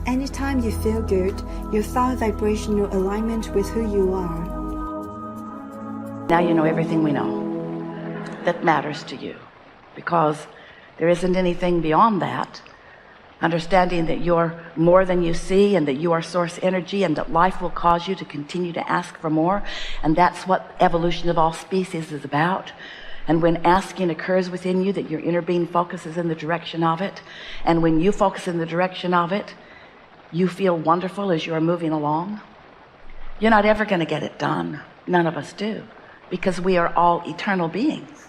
Anytime you feel good, you found vibrational alignment with who you are. Now you know everything we know that matters to you, because there isn't anything beyond that. Understanding that you're more than you see, and that you are source energy, and that life will cause you to continue to ask for more, and that's what evolution of all species is about. And when asking occurs within you, that your inner being focuses in the direction of it, and when you focus in the direction of it, you feel wonderful as you're moving along. You're not ever going to get it done. None of us do, because we are all eternal beings.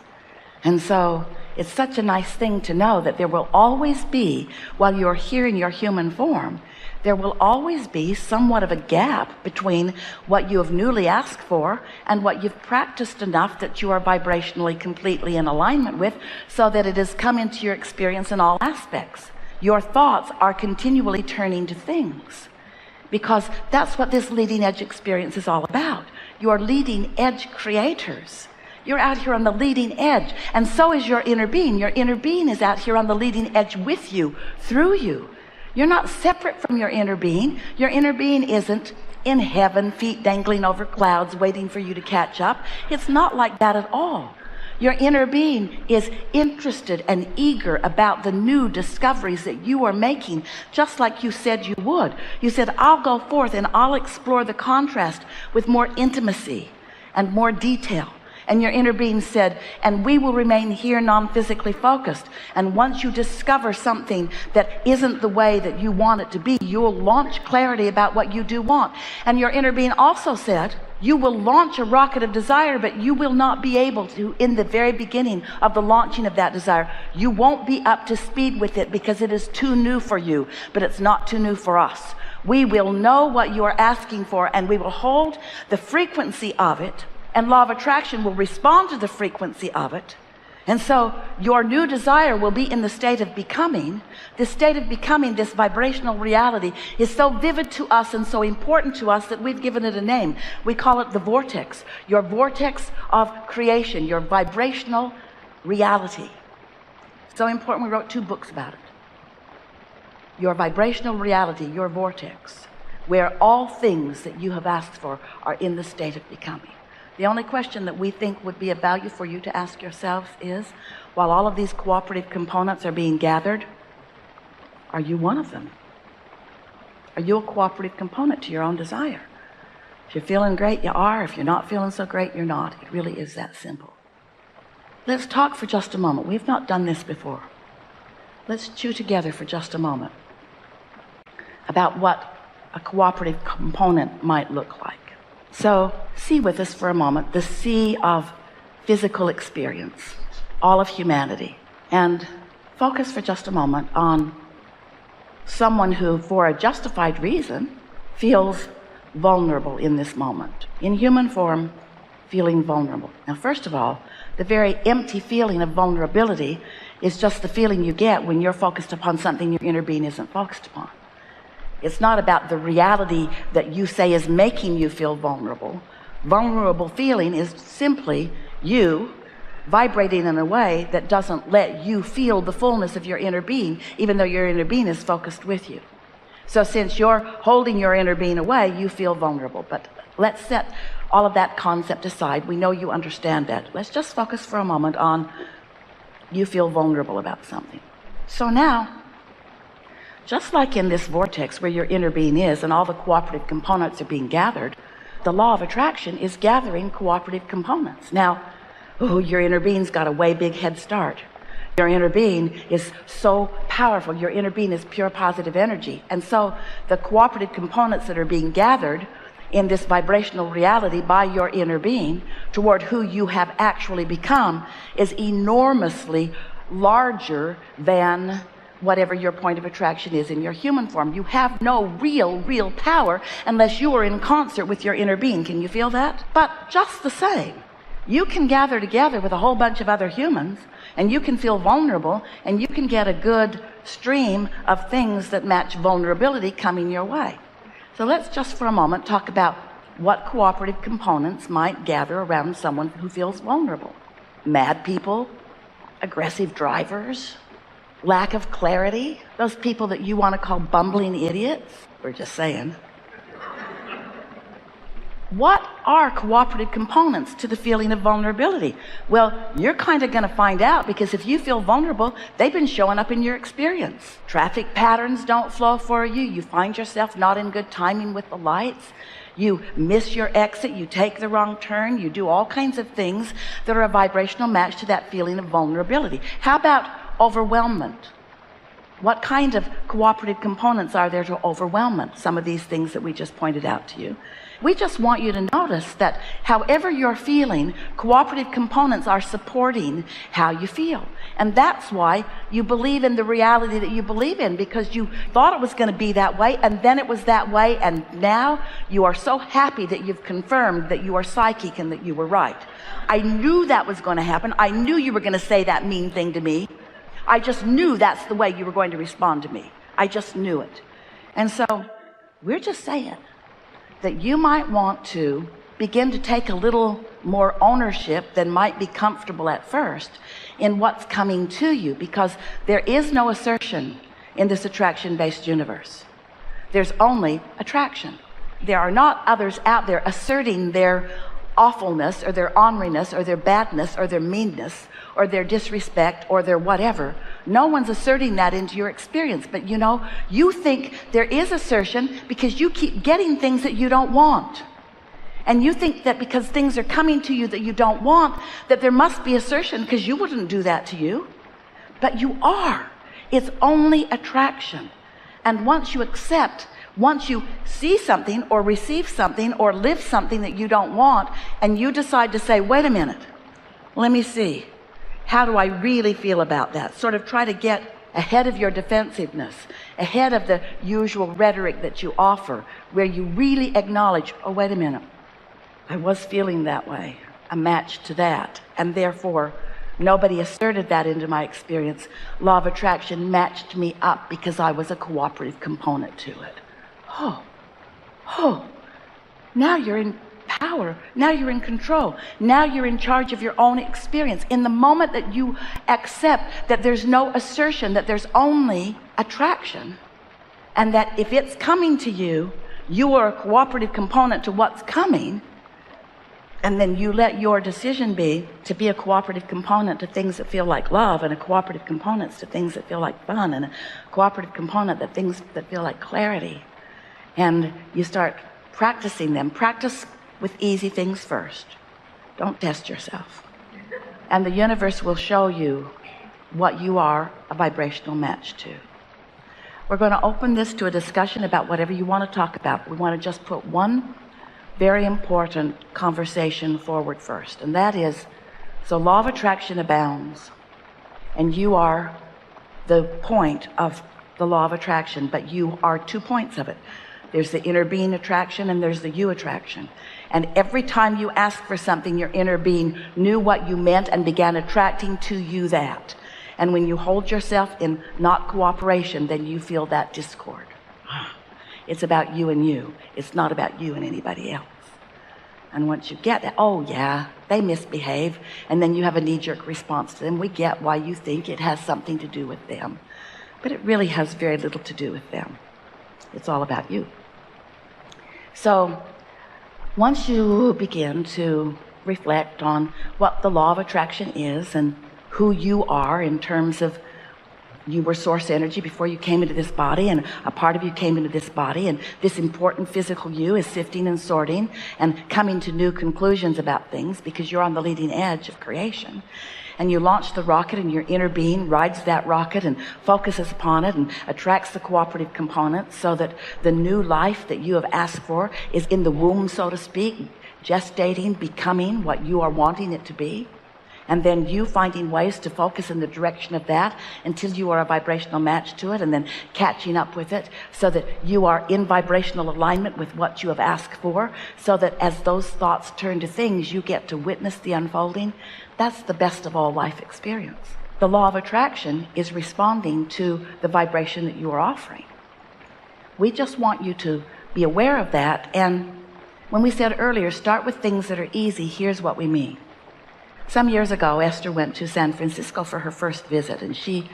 And so it's such a nice thing to know that there will always be, while you're here in your human form, there will always be somewhat of a gap between what you have newly asked for and what you've practiced enough that you are vibrationally completely in alignment with, so that it has come into your experience in all aspects. Your thoughts are continually turning to things, because that's what this leading edge experience is all about. You are leading edge creators. You're out here on the leading edge, and so is your inner being. Your inner being is out here on the leading edge with you, through you. You're not separate from your inner being. Your inner being isn't in heaven, feet dangling over clouds, waiting for you to catch up. It's not like that at all. Your inner being is interested and eager about the new discoveries that you are making, just like you said you would. You said, I'll go forth and I'll explore the contrast with more intimacy and more detail. And your inner being said, and we will remain here non-physically focused. And once you discover something that isn't the way that you want it to be, you'll launch clarity about what you do want. And your inner being also said, you will launch a rocket of desire, but you will not be able to, in the very beginning of the launching of that desire, you won't be up to speed with it, because it is too new for you, but it's not too new for us. We will know what you are asking for, and we will hold the frequency of it, and law of attraction will respond to the frequency of it. And so your new desire will be in the state of becoming. This state of becoming, this vibrational reality, is so vivid to us and so important to us that we've given it a name. We call it the vortex. Your vortex of creation, your vibrational reality. So important, we wrote 2 books about it. Your vibrational reality, your vortex, where all things that you have asked for are in the state of becoming. The only question that we think would be of value for you to ask yourselves is, while all of these cooperative components are being gathered, are you one of them? Are you a cooperative component to your own desire? If you're feeling great, you are. If you're not feeling so great, you're not. It really is that simple. Let's talk for just a moment. We've not done this before. Let's chew together for just a moment about what a cooperative component might look like. So see with us for a moment the sea of physical experience, all of humanity, and focus for just a moment on someone who, for a justified reason, feels vulnerable in this moment. In human form, feeling vulnerable. Now, first of all, the very empty feeling of vulnerability is just the feeling you get when you're focused upon something your inner being isn't focused upon. It's not about the reality that you say is making you feel vulnerable. Vulnerable feeling is simply you vibrating in a way that doesn't let you feel the fullness of your inner being, even though your inner being is focused with you. So since you're holding your inner being away, you feel vulnerable. But let's set all of that concept aside. We know you understand that. Let's just focus for a moment on you feel vulnerable about something. So now, just like in this vortex where your inner being is and all the cooperative components are being gathered, the law of attraction is gathering cooperative components. Now, your inner being's got a way big head start. Your inner being is so powerful. Your inner being is pure positive energy. And so the cooperative components that are being gathered in this vibrational reality by your inner being toward who you have actually become is enormously larger than whatever your point of attraction is in your human form. You have no real power unless you are in concert with your inner being. Can you feel that? But just the same, you can gather together with a whole bunch of other humans, and you can feel vulnerable, and you can get a good stream of things that match vulnerability coming your way. So let's just for a moment talk about what cooperative components might gather around someone who feels vulnerable. Mad people, aggressive drivers, lack of clarity, those people that you want to call bumbling idiots, we're just saying. What are cooperative components to the feeling of vulnerability? Well, you're kind of going to find out, because if you feel vulnerable, they've been showing up in your experience. Traffic patterns don't flow for you. You find yourself not in good timing with the lights. You miss your exit. You take the wrong turn. You do all kinds of things that are a vibrational match to that feeling of vulnerability. How about overwhelmment? What kind of cooperative components are there to overwhelmment? Some of these things that we just pointed out to you. We just want you to notice that however you're feeling, cooperative components are supporting how you feel. And that's why you believe in the reality that you believe in, because you thought it was going to be that way, and then it was that way, and now you are so happy that you've confirmed that you are psychic and that you were right. I knew that was going to happen. I knew you were going to say that mean thing to me. I just knew that's the way you were going to respond to me. I just knew it. And so we're just saying that you might want to begin to take a little more ownership than might be comfortable at first in what's coming to you, because there is no assertion in this attraction-based universe. There's only attraction. There are not others out there asserting their awfulness or their orneriness or their badness or their meanness or their disrespect or their whatever. No one's asserting that into your experience. But you know, you think there is assertion because you keep getting things that you don't want. And you think that because things are coming to you that you don't want, that there must be assertion, because you wouldn't do that to you. But you are. It's only attraction. And once you accept, once you see something or receive something or live something that you don't want, and you decide to say, wait a minute, let me see. How do I really feel about that? Sort of try to get ahead of your defensiveness, ahead of the usual rhetoric that you offer, where you really acknowledge, oh, wait a minute, I was feeling that way, a match to that, and therefore nobody asserted that into my experience. Law of attraction matched me up because I was a cooperative component to it. Oh, now you're in power. Now you're in control. Now you're in charge of your own experience. In the moment that you accept that there's no assertion, that there's only attraction, and that if it's coming to you, you are a cooperative component to what's coming, and then you let your decision be to be a cooperative component to things that feel like love, and a cooperative component to things that feel like fun, and a cooperative component to things that feel like clarity. And you start practicing them. Practice with easy things first. Don't test yourself. And the universe will show you what you are a vibrational match to. We're going to open this to a discussion about whatever you want to talk about. We want to just put one very important conversation forward first, and that is, so law of attraction abounds, and you are the point of the law of attraction, but you are 2 points of it. There's the inner being attraction and there's the you attraction. And every time you ask for something, your inner being knew what you meant and began attracting to you that. And when you hold yourself in not cooperation, then you feel that discord. It's about you and you. It's not about you and anybody else. And once you get that, oh yeah, they misbehave, and then you have a knee-jerk response to them. We get why you think it has something to do with them, but it really has very little to do with them. It's all about you. So once you begin to reflect on what the law of attraction is and who you are in terms of you were source energy before you came into this body, and a part of you came into this body, and this important physical you is sifting and sorting and coming to new conclusions about things because you're on the leading edge of creation. And you launch the rocket, and your inner being rides that rocket and focuses upon it and attracts the cooperative components, so that the new life that you have asked for is in the womb, so to speak, gestating, becoming what you are wanting it to be. And then you finding ways to focus in the direction of that until you are a vibrational match to it, and then catching up with it so that you are in vibrational alignment with what you have asked for, so that as those thoughts turn to things, you get to witness the unfolding. That's the best of all life experience. The law of attraction is responding to the vibration that you are offering. We just want you to be aware of that. And when we said earlier, start with things that are easy, here's what we mean. Some years ago, Esther went to San Francisco for her first visit, and she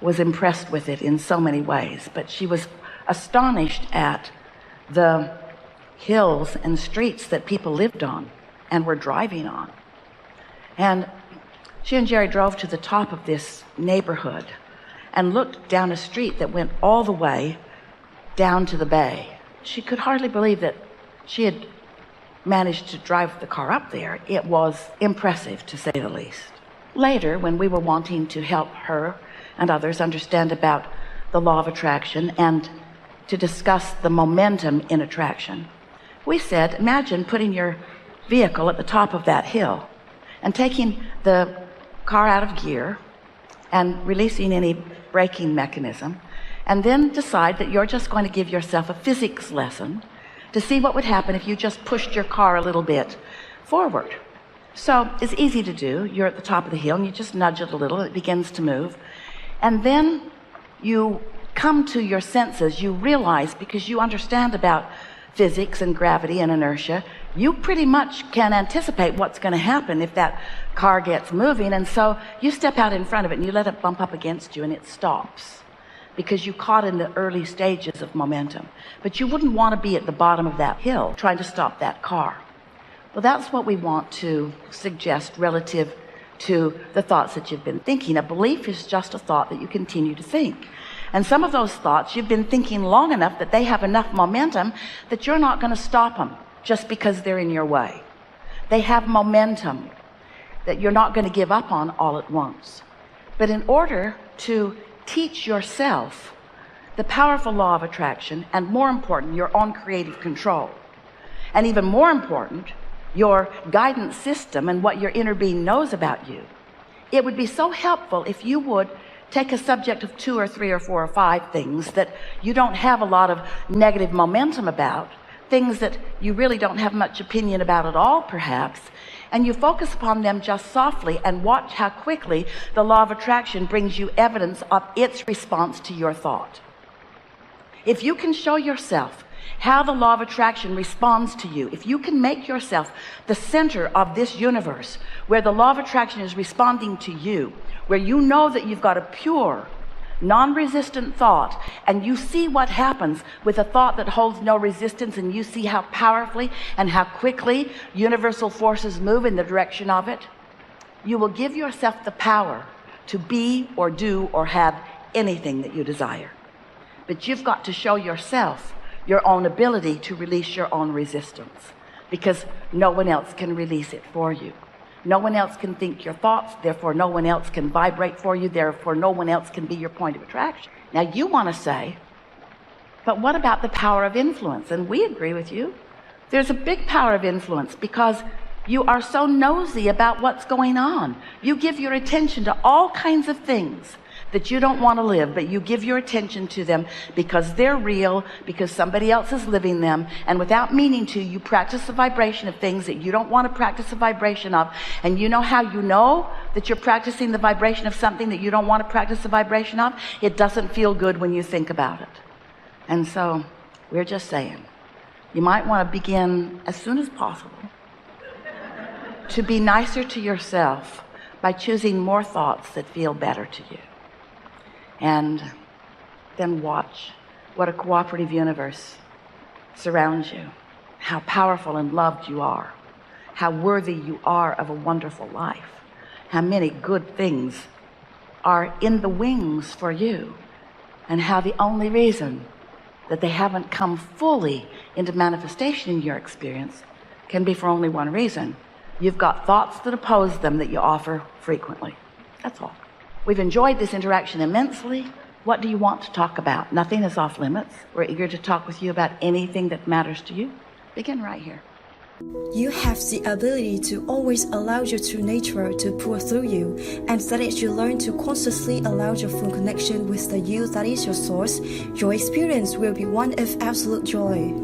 was impressed with it in so many ways, but she was astonished at the hills and streets that people lived on and were driving on. And she and Jerry drove to the top of this neighborhood and looked down a street that went all the way down to the bay. She could hardly believe that she had managed to drive the car up there. It was impressive, to say the least. Later, when we were wanting to help her and others understand about the law of attraction and to discuss the momentum in attraction, we said, imagine putting your vehicle at the top of that hill and taking the car out of gear and releasing any braking mechanism, and then decide that you're just going to give yourself a physics lesson to see what would happen if you just pushed your car a little bit forward. So it's easy to do. You're at the top of the hill and you just nudge it a little, it begins to move. And then you come to your senses, you realize, because you understand about physics and gravity and inertia, you pretty much can anticipate what's going to happen if that car gets moving. And so you step out in front of it and you let it bump up against you and it stops, because you caught in the early stages of momentum. But you wouldn't want to be at the bottom of that hill trying to stop that car. Well, that's what we want to suggest relative to the thoughts that you've been thinking. A belief is just a thought that you continue to think. And some of those thoughts you've been thinking long enough that they have enough momentum that you're not going to stop them just because they're in your way. They have momentum that you're not going to give up on all at once. But in order to teach yourself the powerful law of attraction, and more important, your own creative control, and even more important, your guidance system and what your inner being knows about you, it would be so helpful if you would take a subject of 2 or 3 or 4 or 5 things that you don't have a lot of negative momentum about, things that you really don't have much opinion about at all, perhaps, and you focus upon them just softly and watch how quickly the law of attraction brings you evidence of its response to your thought. If you can show yourself how the law of attraction responds to you, if you can make yourself the center of this universe where the law of attraction is responding to you, where you know that you've got a pure, non-resistant thought, and you see what happens with a thought that holds no resistance, and you see how powerfully and how quickly universal forces move in the direction of it, you will give yourself the power to be or do or have anything that you desire. But you've got to show yourself your own ability to release your own resistance, because no one else can release it for you. No one else can think your thoughts, therefore no one else can vibrate for you, therefore no one else can be your point of attraction. Now you want to say, but what about the power of influence? And we agree with you. There's a big power of influence, because you are so nosy about what's going on. You give your attention to all kinds of things that you don't want to live, but you give your attention to them because they're real, because somebody else is living them, and without meaning to, you practice the vibration of things that you don't want to practice the vibration of. And you know how you know that you're practicing the vibration of something that you don't want to practice the vibration of? It doesn't feel good when you think about it. And so we're just saying, you might want to begin as soon as possible to be nicer to yourself by choosing more thoughts that feel better to you. And then watch what a cooperative universe surrounds you, how powerful and loved you are, how worthy you are of a wonderful life, how many good things are in the wings for you, and how the only reason that they haven't come fully into manifestation in your experience can be for only one reason. You've got thoughts that oppose them that you offer frequently. That's all. We've enjoyed this interaction immensely. What do you want to talk about? Nothing is off limits. We're eager to talk with you about anything that matters to you. Begin right here. You have the ability to always allow your true nature to pour through you, and that as you learn to consciously allow your full connection with the you that is your source, your experience will be one of absolute joy.